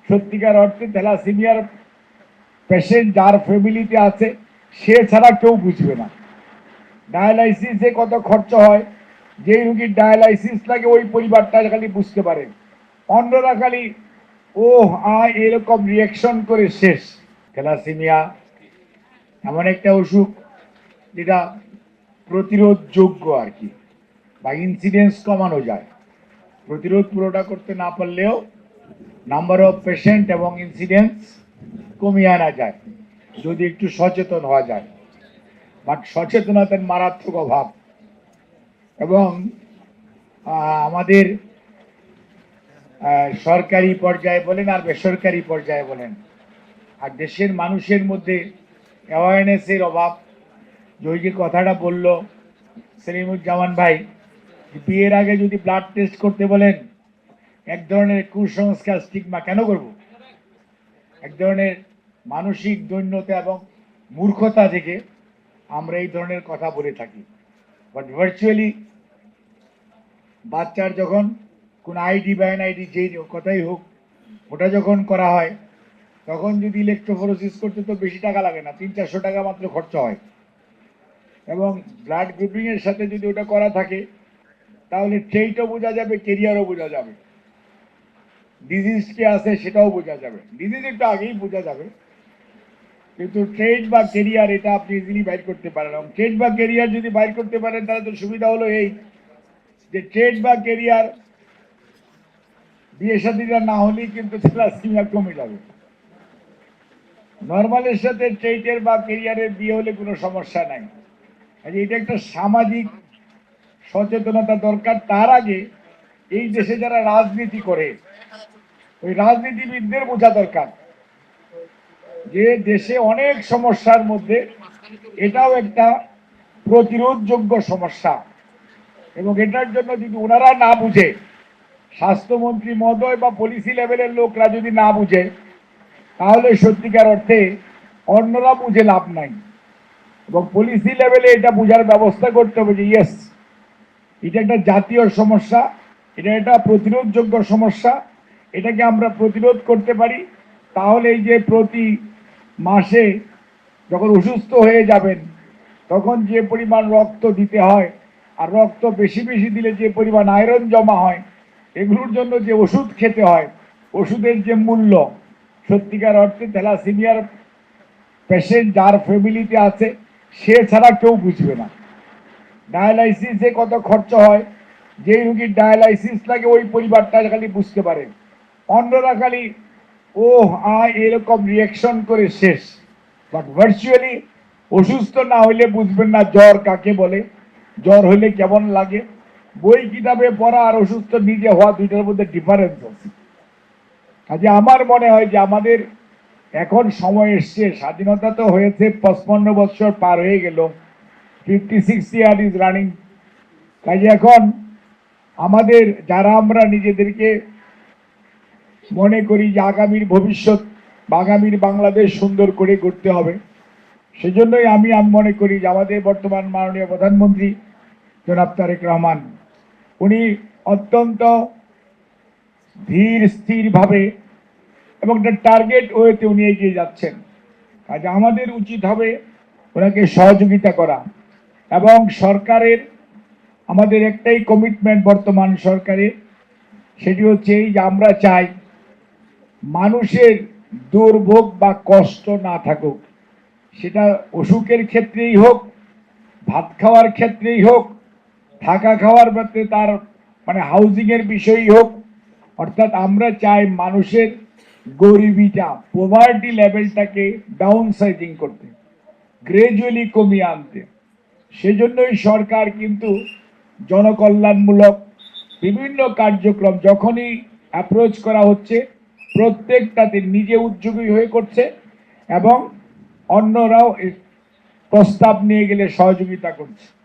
সত্যিকার অর্থে থ্যালাসেমিয়ার পেশেন্ট যার ফ্যামিলিতে আছে সে ছাড়া কেউ বুঝবে না। ডায়ালাইসিসে কত খরচ হয়, যে রুগীর ডায়ালাইসিস লাগে ওই পরিবারটা খালি বুঝতে পারে, অন্যরা খালি ও এরকম রিয়াকশন করে শেষ। থ্যালাসেমিয়া এমন একটা অসুখ যেটা প্রতিরোধযোগ্য আর কি, বা ইনসিডেন্স কমানো যায়। প্রতিরোধ পুরোটা করতে না পারলেও নাম্বার অফ পেশেন্ট এবং ইনসিডেন্স কমিয়ে আনা যায় যদি একটু সচেতন হওয়া যায়। বাট সচেতনতার মারাত্মক অভাব, এবং আমাদের সরকারি পর্যায়ে বলেন আর বেসরকারি পর্যায়ে বলেন, আর দেশের মানুষের মধ্যে অ্যাওয়ারনেসের অভাব। ওই যে কথাটা বলল সেলিমুজ্জামান ভাই, বিয়ের আগে যদি ব্লাড টেস্ট করতে বলেন, এক ধরনের কুসংস্কার, স্টিগমা। কেন করব? এক ধরনের মানসিক দৈন্যতা এবং মূর্খতা থেকে আমরা এই ধরনের কথা বলে থাকি। বাট ভার্চুয়ালি বাচ্চার যখন কোন আইডি বা এনআইডি যেই কথাই হোক, ওটা যখন করা হয়, তখন যদি ইলেকট্রোফোরেসিস করতে তো বেশি টাকা লাগে না, 300-400 টাকা মাত্র খরচা হয়। এবং ব্লাড গ্রুপিং এর সাথে যদি ওটা করা থাকে, তাহলে ট্রেইটও বোঝা যাবে, কেরিয়ারও বোঝা যাবে, ডিজিজ কে আছে সেটাও বোঝা যাবে। ডিজিজ একটু আগেই বোঝা যাবে, কিন্তু ট্রেড বা কেরিয়ার এটা আপনি ইজিলি বাইর করতে পারেন। এবং ট্রেড বা কেরিয়ার যদি বাইর করতে পারেন, তাহলে তো সুবিধা হলো এই যে ট্রেড বা কেরিয়ার বিয়ে শাদীটা না হলেই কিন্তু থ্যালাসেমিয়া কমে যাবে। নর্মালের সাথে ট্রেডের বা কেরিয়ারের বিয়ে হলে কোনো সমস্যা নাই। এটা একটা সামাজিক সচেতনতা দরকার। তার আগে এই দেশে যারা রাজনীতি করে, ওই রাজনীতিবিদদের বোঝা দরকার যে দেশে অনেক সমস্যার মধ্যে এটাও একটা প্রতিরোধযোগ্য সমস্যা। এবং এটার জন্য যদি ওনারা না বুঝে, স্বাস্থ্যমন্ত্রী মহোদয় বা পলিসি লেভেলের লোকরা যদি না বুঝে, তাহলে সত্যিকার অর্থে অন্যরা বুঝে লাভ নাই। এবং পলিসি লেভেলে এটা বুঝার ব্যবস্থা করতে হবে যে ইয়েস, এটা একটা জাতীয় সমস্যা, এটা একটা প্রতিরোধযোগ্য সমস্যা, এটাকে আমরা প্রতিরোধ করতে পারি। তাহলে এই যে প্রতি মাসে যখন অসুস্থ হয়ে যাবেন, তখন যে পরিমাণ রক্ত দিতে হয়, আর রক্ত বেশি বেশি দিলে যে পরিমাণ আয়রন জমা হয়, এগুলোর জন্য যে ওষুধ খেতে হয়, ওষুধের যে মূল্য, সত্যিকার অর্থে থ্যালাসেমিয়ার পেশেন্ট যার ফ্যামিলিতে আছে সে ছাড়া কেউ বুঝবে না। ডায়ালাইসিসে কত খরচ হয়, যে রুগীর ডায়ালাইসিস লাগে ওই পরিবারটা খালি বুঝতে পারে, অন্যরা খালি ও এরকম রিয়াকশন করে শেষ। বাট ভার্চুয়ালি অসুস্থ না হইলে বুঝবেন না জ্বর কাকে বলে, জ্বর হইলে কেমন লাগে। বই কিতাবে পড়া আর অসুস্থ নিজে হওয়া, দুইটার মধ্যে ডিফারেন্স আছে। কাজে আমার মনে হয় যে আমাদের এখন সময় এসছে, স্বাধীনতা তো হয়েছে 55 বছর পার হয়ে গেল, 56 ইয়ার ইজ রানিং। কাজে এখন আমাদের যারা আমরা নিজেদেরকে মনে করি যে আগামীর ভবিষ্যৎ বা আগামীর বাংলাদেশ সুন্দর করে গড়তে হবে, সেজন্যই আমি মনে করি যে আমাদের বর্তমান মাননীয় প্রধানমন্ত্রী জনাব তারেক রহমান, উনি অত্যন্ত ধীর স্থির ভাবে এবং একটা টার্গেট ওয়েতে উনি এগিয়ে যাচ্ছেন। কাজে আমাদের উচিত হবে ওনাকে সহযোগিতা করা। এবং সরকারের আমাদের একটাই কমিটমেন্ট বর্তমান সরকারের, সেটি হচ্ছে এই যে আমরা চাই মানুষের দুর্ভোগ বা কষ্ট না থাকুক। সেটা অসুখের ক্ষেত্রেই হোক, ভাত খাওয়ার ক্ষেত্রেই হোক, থাকা খাওয়ার ক্ষেত্রে, তার মানে হাউজিং এর বিষয়ই হোক। অর্থাৎ আমরা চাই মানুষের গরিবিটা, পোভার্টি লেভেলটাকে ডাউন সাইজিং করতে, গ্রাজুয়ালি কমিয়ে আনতে। সেজন্যই সরকার কিন্তু জনকল্যাণমূলক বিভিন্ন কার্যক্রম যখনই অ্যাপ্রোচ করা হচ্ছে, প্রত্যেকটাতে নিজে উদ্যোগী হয়ে করছে এবং অন্যরাও প্রস্তাব নিয়ে গেলে সহযোগিতা করছে।